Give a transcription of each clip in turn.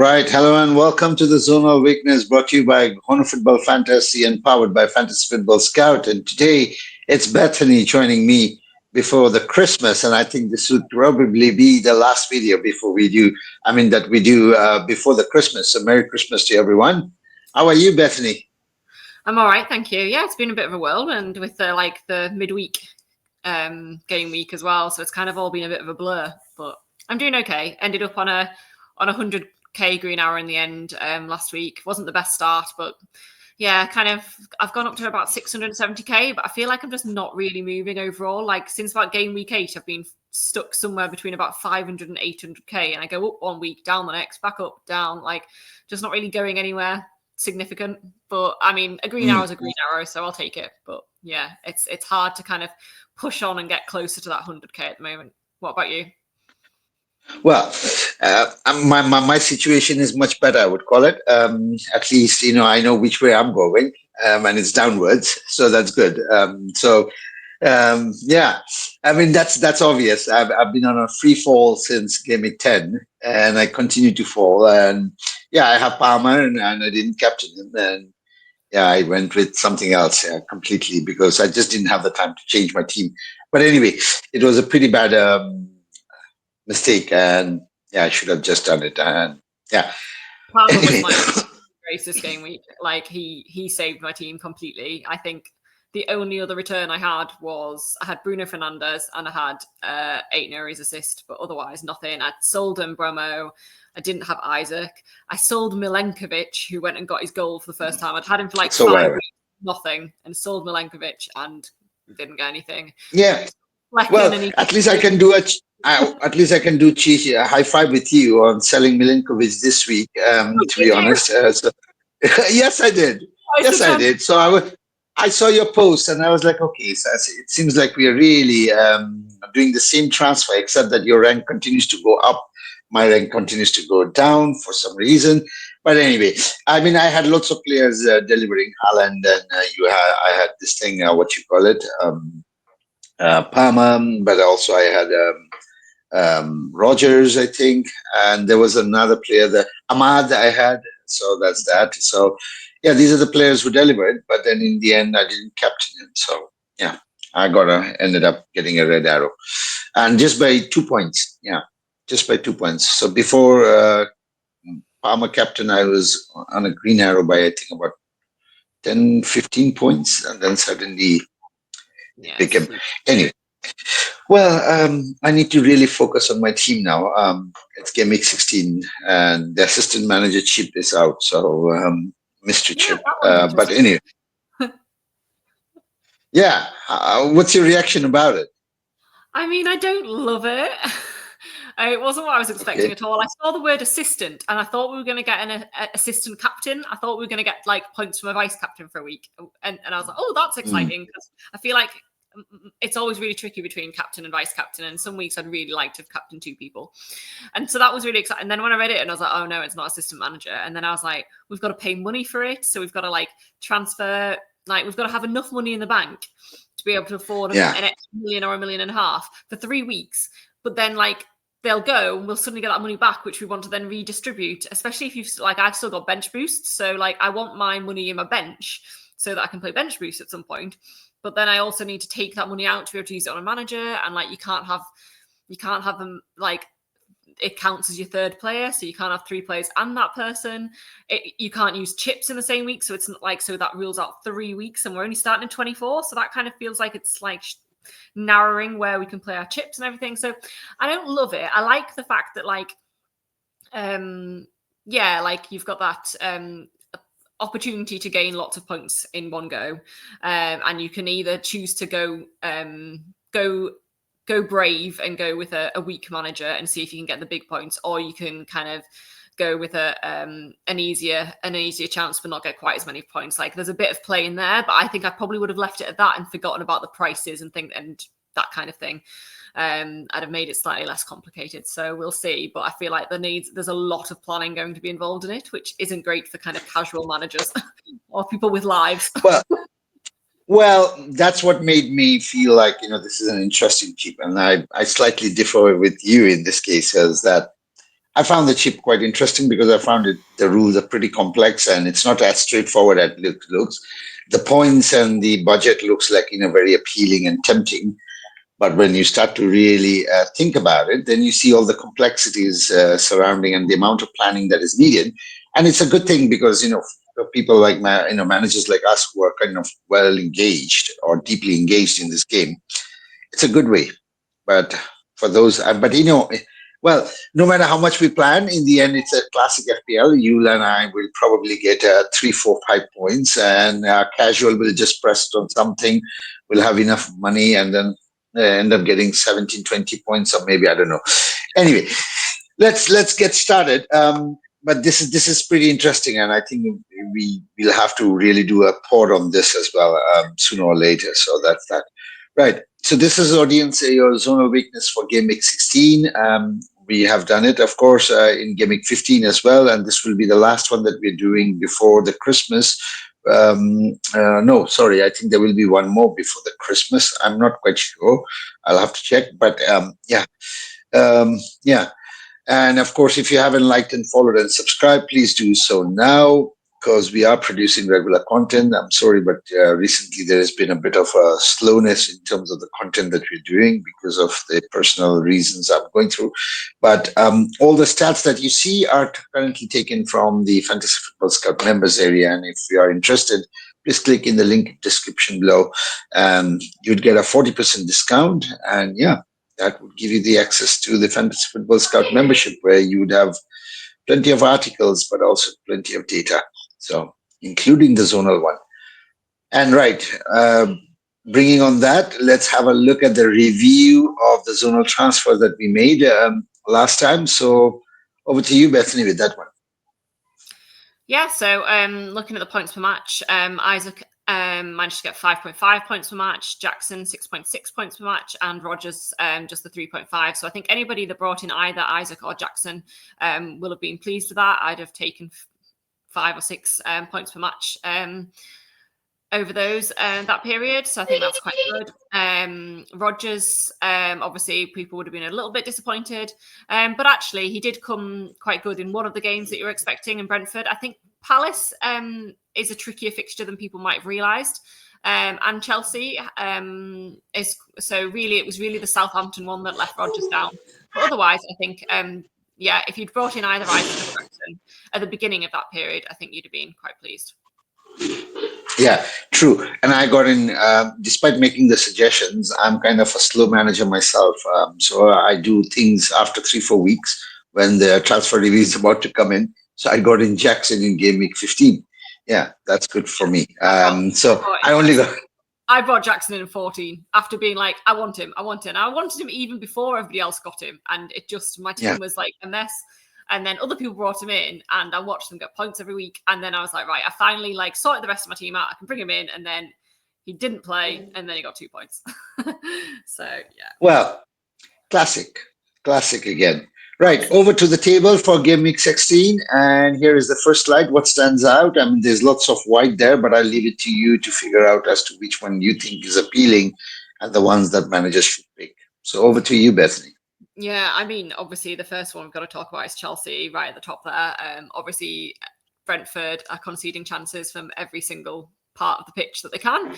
Right. Hello and welcome to the Zonal Weakness brought to you by Honor Football Fantasy and powered by Fantasy Football Scout. And today it's Bethany joining me before the Christmas. And I think this would probably be the last video before we do, that we do before the Christmas. So Merry Christmas to everyone. How are you, Bethany? I'm all right, thank you. Yeah, it's been a bit of a whirlwind with the midweek game week as well. So it's kind of all been a bit of a blur, but I'm doing okay. Ended up on a 100k green hour in the end last week. Wasn't the best start, but yeah, I've gone up to about 670k, but I feel like I'm just not really moving overall. Like since about game week 8, I've been stuck somewhere between about 500 and 800k, and I go up one week, down the next, back up, down, like just not really going anywhere significant. But I mean, a green arrow is a green arrow, so I'll take it. But yeah, it's hard to kind of push on and get closer to that 100k at the moment. What about you? Well, my situation is much better, I would call it. At least, I know which way I'm going, and it's downwards. So that's good. Yeah, that's obvious. I've been on a free fall since game week 10, and I continue to fall. And yeah, I have Palmer, and I didn't captain him. And yeah, I went with something else completely because I just didn't have the time to change my team. But anyway, it was a pretty bad mistake, and yeah, I should have just done it. And yeah, Palmer was my racist game week. Like he saved my team completely. I think the only other return I had was I had Bruno Fernandes and I had 8 Nuri's assist, but otherwise nothing. I'd sold him Bromo. I didn't have Isaac. I sold Milenkovic, who went and got his goal for the first time. I'd had him for like 5 weeks, nothing, and sold Milenkovic and didn't get anything. Yeah. Well, at least I can do a high five with you on selling Milenkovic this week. To be honest, yes, I did. Yes, I did. So I saw your post and I was like, okay, so it seems like we are really doing the same transfer, except that your rank continues to go up. My rank continues to go down for some reason. But anyway, I had lots of players delivering. Haaland, and I had this thing, what you call it, Palmer, but also I had Rogers, I think, and there was another player, the Ahmad, I had. So that's that. So yeah, these are the players who delivered, but then in the end, I didn't captain him. So yeah, I ended up getting a red arrow, and just by 2 points. Yeah, just by 2 points. So before Palmer captain, I was on a green arrow by I think about 10, 15 points, and then suddenly became anyway. Well, I need to really focus on my team now. It's game week 16, and the assistant manager chip is out. So, Mr. Chip. But anyway, yeah. What's your reaction about it? I mean, I don't love it. It wasn't what I was expecting at all. I saw the word assistant, and I thought we were going to get an assistant captain. I thought we were going to get like points from a vice captain for a week, and I was like, oh, that's exciting, because I feel like it's always really tricky between captain and vice captain, and some weeks I'd really like to have captained 2 people, and so that was really exciting. And then when I read it, and I was like, oh no, it's not assistant manager. And then I was like, we've got to pay money for it, so we've got to like transfer, like we've got to have enough money in the bank to be able to afford an extra million or $1.5 million for 3 weeks. But then like they'll go and we'll suddenly get that money back, which we want to then redistribute, especially if you've like, I've still got bench boosts, so like I want my money in my bench so that I can play bench boost at some point. But then I also need to take that money out to be able to use it on a manager, and like you can't have them like it counts as your 3rd player, so you can't have 3 players and that person. You can't use chips in the same week, so it's not like, so that rules out 3 weeks, and we're only starting in 24, so that kind of feels like it's like narrowing where we can play our chips and everything. So I don't love it. I like the fact that like like you've got that opportunity to gain lots of points in one go, and you can either choose to go brave and go with a weak manager and see if you can get the big points, or you can kind of go with an easier chance but not get quite as many points. Like there's a bit of play in there, but I think I probably would have left it at that and forgotten about the prices and that kind of thing. I'd have made it slightly less complicated. So we'll see. But I feel like there's a lot of planning going to be involved in it, which isn't great for kind of casual managers or people with lives. Well, that's what made me feel like, this is an interesting chip. And I slightly differ with you in this case, is that I found the chip quite interesting because I found the rules are pretty complex and it's not as straightforward as it looks. The points and the budget looks like very appealing and tempting, but when you start to really think about it, then you see all the complexities surrounding and the amount of planning that is needed. And it's a good thing because for people like managers like us who are kind of well engaged or deeply engaged in this game, it's a good way. But for those, well, no matter how much we plan, in the end, it's a classic FPL. You and I will probably get 3, 4, 5 points, and casual will just press it on something. We'll have enough money, and then end up getting 17, 20 points, or maybe I don't know. Anyway, let's get started. But this is pretty interesting, and I think we'll have to really do a pod on this as well sooner or later. So that's that. Right. So this is audience your zonal weakness for Game Week 16. We have done it, of course, in Game Week 15 as well, and this will be the last one that we're doing before the Christmas. No, sorry, I think there will be one more before the Christmas. I'm not quite sure. I'll have to check, but yeah. And of course, if you haven't liked and followed and subscribed, please do so now because we are producing regular content. I'm sorry, but recently there has been a bit of a slowness in terms of the content that we're doing because of the personal reasons I'm going through. But all the stats that you see are currently taken from the Fantasy Football Scout members area. And if you are interested, please click in the link description below. You'd get a 40% discount. And yeah, that would give you the access to the Fantasy Football Scout membership, where you would have plenty of articles, but also plenty of data. So, including the zonal one. And right, bringing on that, let's have a look at the review of the zonal transfer that we made last time. So, over to you, Bethany, with that one. Yeah, so looking at the points per match, Isaac managed to get 5.5 points per match, Jackson 6.6 points per match, and Rogers just the 3.5. So I think anybody that brought in either Isaac or Jackson will have been pleased with that. I'd have taken 5 or 6 points per match over that period. So I think that's quite good. Rogers, obviously people would have been a little bit disappointed, but actually he did come quite good in one of the games that you were expecting in Brentford. I think Palace is a trickier fixture than people might have realised. And Chelsea is, so really it was really the Southampton one that left Rogers down. But otherwise, I think if you'd brought in either Isaac or Jackson at the beginning of that period, I think you'd have been quite pleased. Yeah, true. And I got in, despite making the suggestions, I'm kind of a slow manager myself. So I do things after 3, 4 weeks when the transfer review is about to come in. So I got in Jackson in Game Week 15. Yeah, that's good for me. So I only got... I brought Jackson in 14 after being like, I want him. I wanted him even before everybody else got him. And it just, my team was like a mess. And then other people brought him in and I watched them get points every week. And then I was like, right, I finally sorted the rest of my team out. I can bring him in. And then he didn't play and then he got 2 points. So, yeah. Well, classic again. Right, over to the table for Game Week 16. And here is the first slide. What stands out? I mean, there's lots of white there, but I'll leave it to you to figure out as to which one you think is appealing and the ones that managers should pick. So over to you, Bethany. Yeah, I mean, obviously the first one we've got to talk about is Chelsea right at the top there. Obviously, Brentford are conceding chances from every single part of the pitch that they can.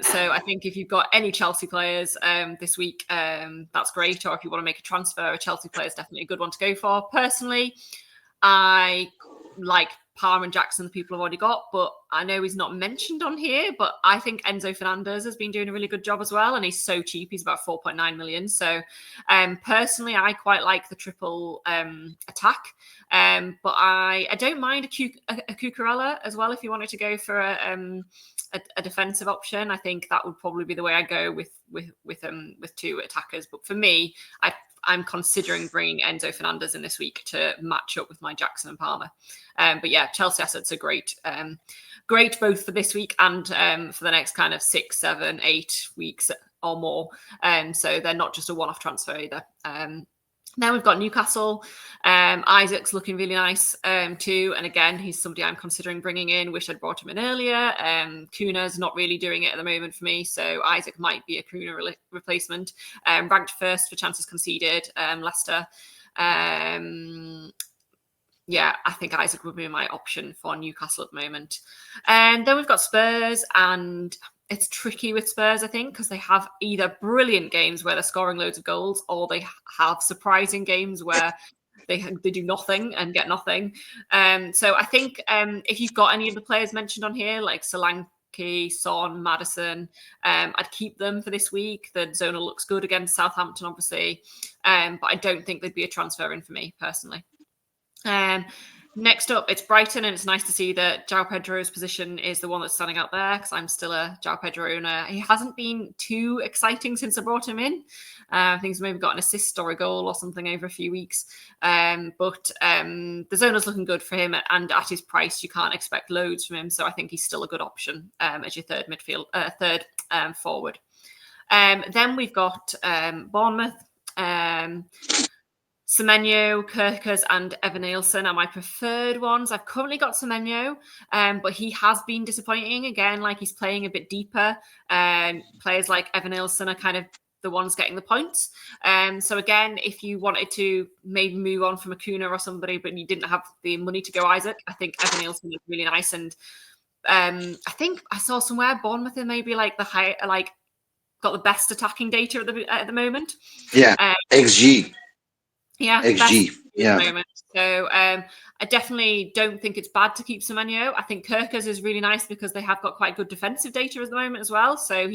So I think if you've got any Chelsea players this week, that's great. Or if you want to make a transfer, a Chelsea player is definitely a good one to go for. Personally, I like Palmer and Jackson, the people have already got, but I know he's not mentioned on here, but I think Enzo Fernandez has been doing a really good job as well, and he's so cheap. He's about 4.9 million. So personally, I quite like the triple attack, but I don't mind a Cucurella as well if you wanted to go for a defensive option. I think that would probably be the way I go with 2 attackers. But for me, I'm considering bringing Enzo Fernandez in this week to match up with my Jackson and Palmer. But yeah, Chelsea assets are great. Great both for this week and for the next kind of 6, 7, 8 weeks or more. So they're not just a one-off transfer either. Now we've got Newcastle. Isaac's looking really nice too. And again, he's somebody I'm considering bringing in. Wish I'd brought him in earlier. Kuna's not really doing it at the moment for me. So Isaac might be a Kuna replacement. Ranked first for chances conceded, Leicester. Yeah, I think Isaac would be my option for Newcastle at the moment. And then we've got Spurs, and it's tricky with Spurs, I think, because they have either brilliant games where they're scoring loads of goals, or they have surprising games where they do nothing and get nothing. So I think if you've got any of the players mentioned on here, like Solanke, Son, Maddison, I'd keep them for this week. The Zonal looks good against Southampton, obviously, but I don't think they'd be a transfer in for me personally. Next up, it's Brighton, and it's nice to see that João Pedro's position is the one that's standing out there, because I'm still a João Pedro owner. He hasn't been too exciting since I brought him in. I think he's maybe got an assist or a goal or something over a few weeks. But the Zonal's looking good for him, and at his price, you can't expect loads from him. So I think he's still a good option as your third forward. Then we've got Bournemouth. Semenyo, Kirkers, and Evan-Nielsen are my preferred ones. I've currently got Semenyo, but he has been disappointing. Again, like he's playing a bit deeper. Players like Evan-Nielsen are kind of the ones getting the points. So again, if you wanted to maybe move on from Acuna or somebody, but you didn't have the money to go Isaac, I think Evan-Nielsen is really nice. And I think I saw somewhere Bournemouth are maybe like the high, like got the best attacking data at the moment. Yeah, XG. Yeah, XG. At the moment. So I definitely don't think it's bad to keep Semenyo. I think Kirkers is really nice because they have got quite good defensive data at the moment as well. So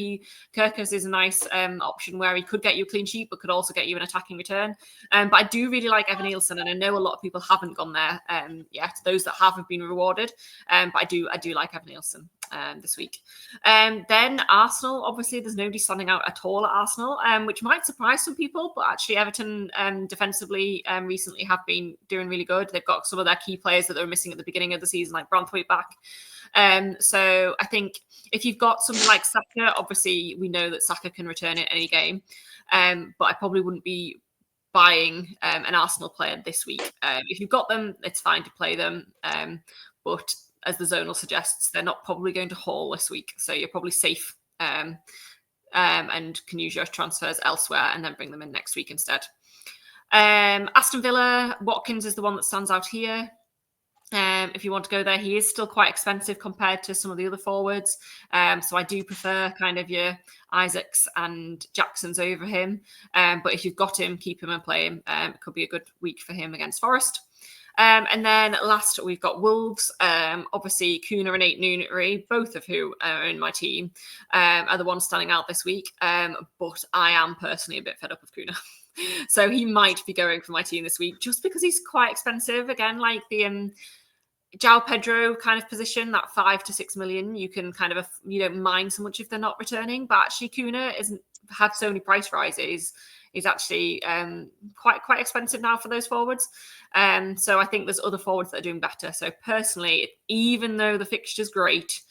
Kirkers is a nice option where he could get you a clean sheet, but could also get you an attacking return. But I do really like Evan-Nielsen, and I know a lot of people haven't gone there yet. Those that have been rewarded. But I do like Evan-Nielsen this week. Then Arsenal, obviously, there's nobody standing out at all at Arsenal, which might surprise some people. But actually, Everton defensively recently have been doing really good. They've got some of their key players that they were missing at the beginning of the season, like Branthwaite back. So I think if you've got something like Saka, obviously we know that Saka can return it any game. But I probably wouldn't be buying an Arsenal player this week. If you've got them, it's fine to play them. But as the Zonal suggests, they're not probably going to haul this week. So you're probably safe and can use your transfers elsewhere and then bring them in next week instead. Aston Villa, Watkins is the one that stands out here. If you want to go there, he is still quite expensive compared to some of the other forwards. So I do prefer kind of your Isaacs and Jacksons over him. But if you've got him, keep him and play him. It could be a good week for him against Forest. And then last, we've got Wolves. Obviously, Kuna and Ait-Noonetry, both of who are in my team, are the ones standing out this week. But I am personally a bit fed up with Kuna. So he might be going for my team this week just because he's quite expensive. Again, like the João Pedro kind of position, that 5 to 6 million, you can kind of, you don't mind so much if they're not returning. But actually, Kuna isn't had so many price rises. Is actually quite expensive now for those forwards. So I think there's other forwards that are doing better. So personally, even though the fixture's great,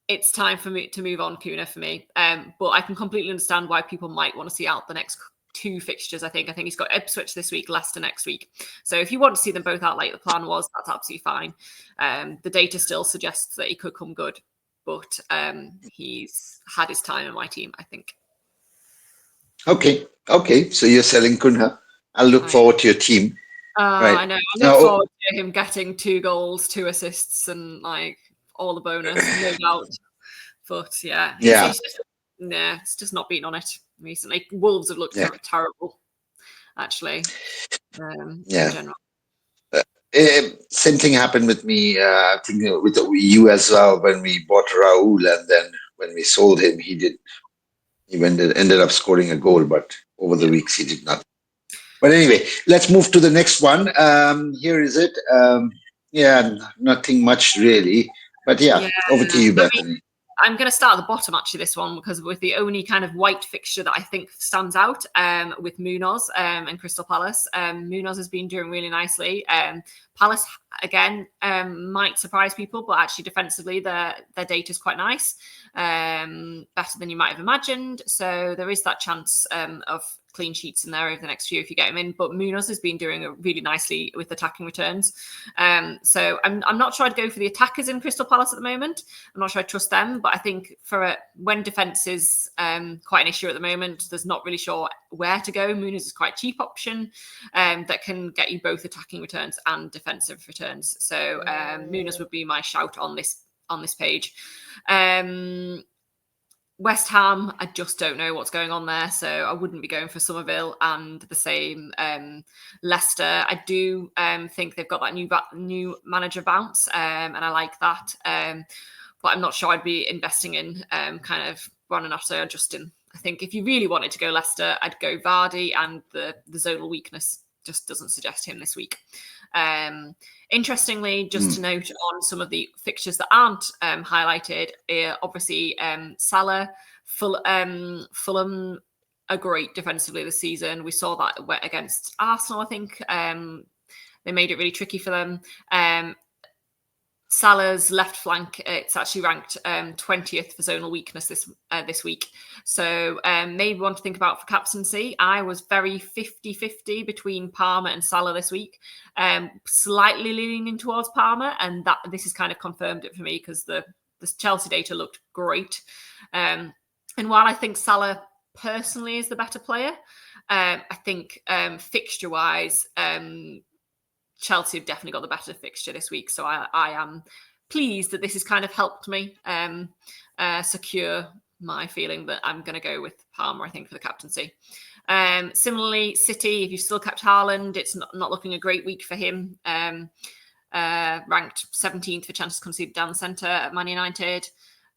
it's time for me to move on Kuna for me. But I can completely understand why people might want to see out the next 2 fixtures. I think he's got Ipswich this week, Leicester next week. So if you want to see them both out like the plan was, that's absolutely fine. The data still suggests that he could come good, but he's had his time in my team, I think. Okay. So you're selling Cunha. I'll look forward to your team. Right. I know. I look forward to him getting 2 goals, 2 assists, and like all the bonus, no doubt. But yeah, it's just not been on it recently. Wolves have looked terrible, actually. In general. Same thing happened with me. I think with you as well when we bought Raul, and then when we sold him, he ended up scoring a goal, but over the weeks he did not. But anyway, let's move to the next one. Here is it. Nothing much really. But over to you, Bethany. I'm going to start at the bottom, actually, this one, because with the only kind of white fixture that I think stands out with Munoz and Crystal Palace. Munoz has been doing really nicely. Palace, again, might surprise people, but actually defensively, their data is quite nice. Better than you might have imagined. So there is that chance of clean sheets in there over the next few if you get him in. But Munoz has been doing really nicely with attacking returns. So I'm not sure I'd go for the attackers in Crystal Palace at the moment. I'm not sure I trust them, but I think for when defence is quite an issue at the moment, there's not really sure where to go. Munoz is quite a cheap option that can get you both attacking returns and defensive returns. So Munoz would be my shout on this page. West Ham, I just don't know what's going on there, so I wouldn't be going for Somerville, and the same Leicester. I do think they've got that new manager bounce, and I like that, but I'm not sure I'd be investing in kind of Buonanotte or Justin. I think if you really wanted to go Leicester, I'd go Vardy, and the zonal weakness just doesn't suggest him this week. Interestingly, just to note on some of the fixtures that aren't highlighted, obviously Salah, Fulham are great defensively this season. We saw that against Arsenal, I think. They made it really tricky for them. Salah's left flank, it's actually ranked 20th for zonal weakness this week. So maybe one to think about for captaincy. I was very 50-50 between Palmer and Salah this week, slightly leaning towards Palmer, and this has kind of confirmed it for me because the Chelsea data looked great. And while I think Salah personally is the better player, I think fixture-wise, Chelsea have definitely got the better fixture this week. So I am pleased that this has kind of helped me secure my feeling that I'm going to go with Palmer, I think, for the captaincy. Similarly, City, if you've still kept Haaland, it's not looking a great week for him. Ranked 17th for chances conceded down the centre at Man United.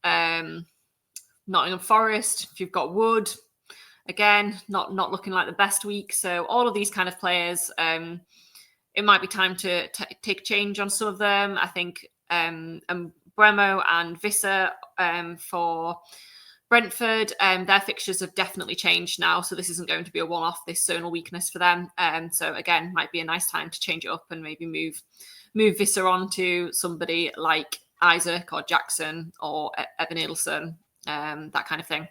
Nottingham Forest, if you've got Wood, again, not looking like the best week. So all of these kind of players, it might be time to take change on some of them. I think Bremo and Visser for Brentford, their fixtures have definitely changed now. So this isn't going to be a one-off, this zonal weakness for them. So again, might be a nice time to change it up and maybe move Visser on to somebody like Isaac or Jackson or Evan Nielsen, that kind of thing.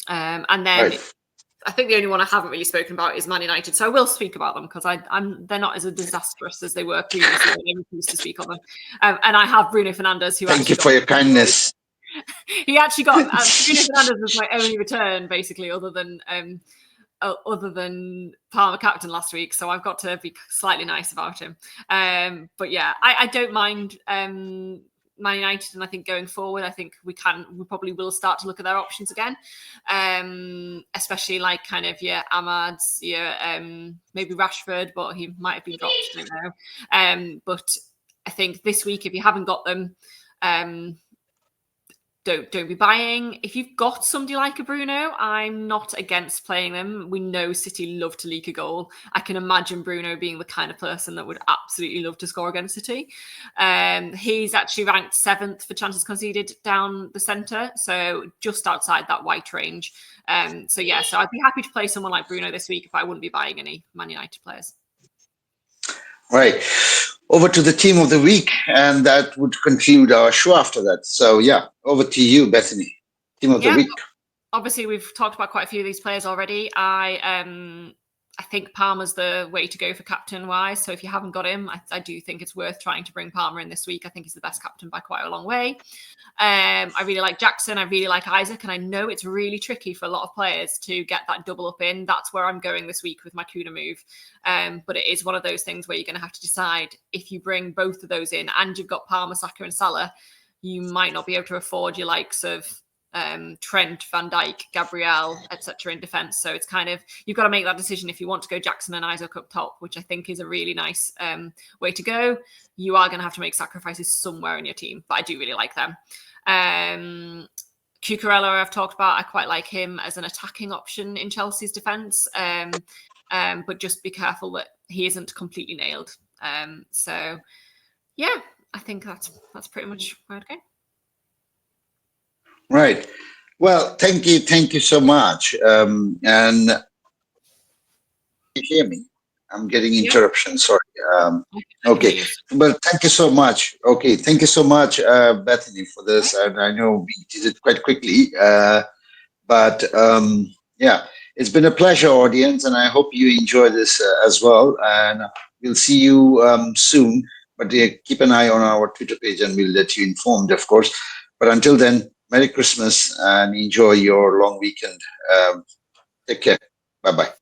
And then... Right. I think the only one I haven't really spoken about is Man United, so I will speak about them because they're not as disastrous as they were previously when I refused to speak on them. And I have Bruno Fernandes, who thank you for your kindness. He actually got Bruno Fernandes was my only return, basically, other than Palmer captain last week. So I've got to be slightly nice about him. But yeah, I don't mind Man United, and I think going forward, I think we probably will start to look at their options again, especially like kind of Ahmad's, maybe Rashford, but he might have been dropped, I don't know. But I think this week, if you haven't got them, don't be buying. If you've got somebody like a Bruno, I'm not against playing them. We know City love to leak a goal. I can imagine Bruno being the kind of person that would absolutely love to score against City. He's actually ranked 7th for chances conceded down the centre, so just outside that white range. So I'd be happy to play someone like Bruno this week if I wouldn't be buying any Man United players. Right. Over to the team of the week, and that would conclude our show after that. So, over to you, Bethany. Team of the week. Obviously, we've talked about quite a few of these players already. I think Palmer's the way to go for captain-wise. So if you haven't got him, I do think it's worth trying to bring Palmer in this week. I think he's the best captain by quite a long way. I really like Jackson. I really like Isaac. And I know it's really tricky for a lot of players to get that double up in. That's where I'm going this week with my Kuna move. But it is one of those things where you're going to have to decide if you bring both of those in and you've got Palmer, Saka and Salah, you might not be able to afford your likes of Trent, Van Dijk, Gabriel, etc. in defence. So it's kind of, you've got to make that decision if you want to go Jackson and Isaac up top, which I think is a really nice way to go. You are going to have to make sacrifices somewhere in your team, but I do really like them. Cucurella I've talked about. I quite like him as an attacking option in Chelsea's defence, but just be careful that he isn't completely nailed. So yeah, I think that's pretty much where I'd go. Right. Well, thank you so much. And you hear me? I'm getting interruptions. Sorry. Okay. Well, thank you so much. Okay, thank you so much, Bethany, for this. And I know we did it quite quickly, but yeah. It's been a pleasure, audience, and I hope you enjoy this as well. And we'll see you soon. But keep an eye on our Twitter page, and we'll let you informed, of course. But until then, Merry Christmas and enjoy your long weekend. Take care. Bye bye.